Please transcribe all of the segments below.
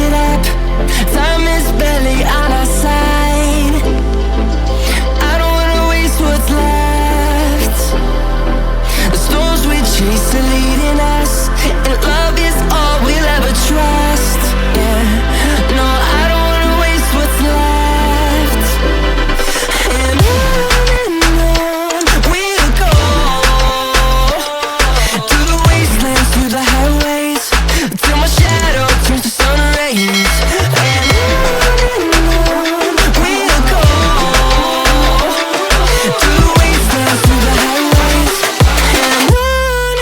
it up. Time is barely on our side. I don't wanna waste what's left. The storms we chase are leading us, and love is all we'll ever trust. Yeah, no, I don't wanna waste what's left. And on we'll go, through the wastelands, through the highways, till my shadow turns to sun rays. And on we'll go, through the wastelands, through the highways, and on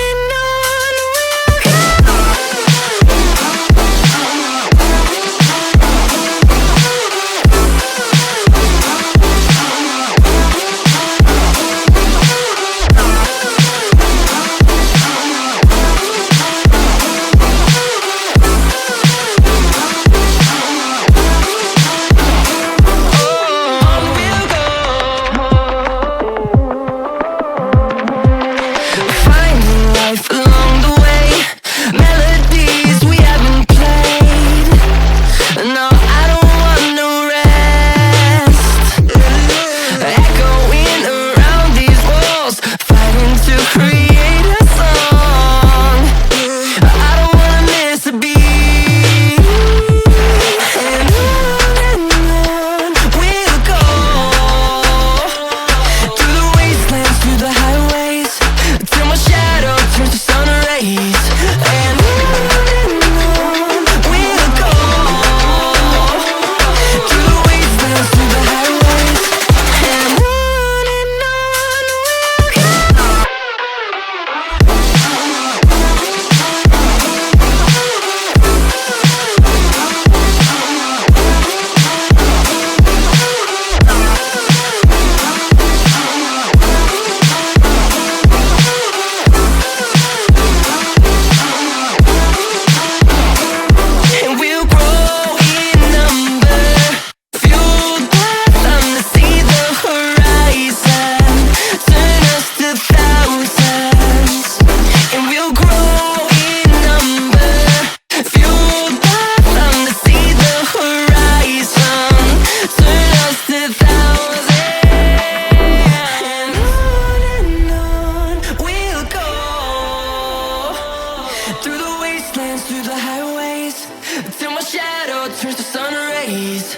we'll go. Finding life along the way, melodies we haven't played. No, I don't want no rest. Echoing around these walls, fighting to create a song. I don't wanna miss a beat. And on we'll go, through the wastelands, through the highways, till my shadow turns to sun rays. And on we'll go, through the wastelands, through the highways, and on we'll go. And we'll grow in number, fueled by them to see the horizon, turn us to thousands. And we'll grow in number, fueled by them to see the horizon, turn us to thousands. And on we'll go, through the wastelands, through the highways, till my shadow turns to sun rays.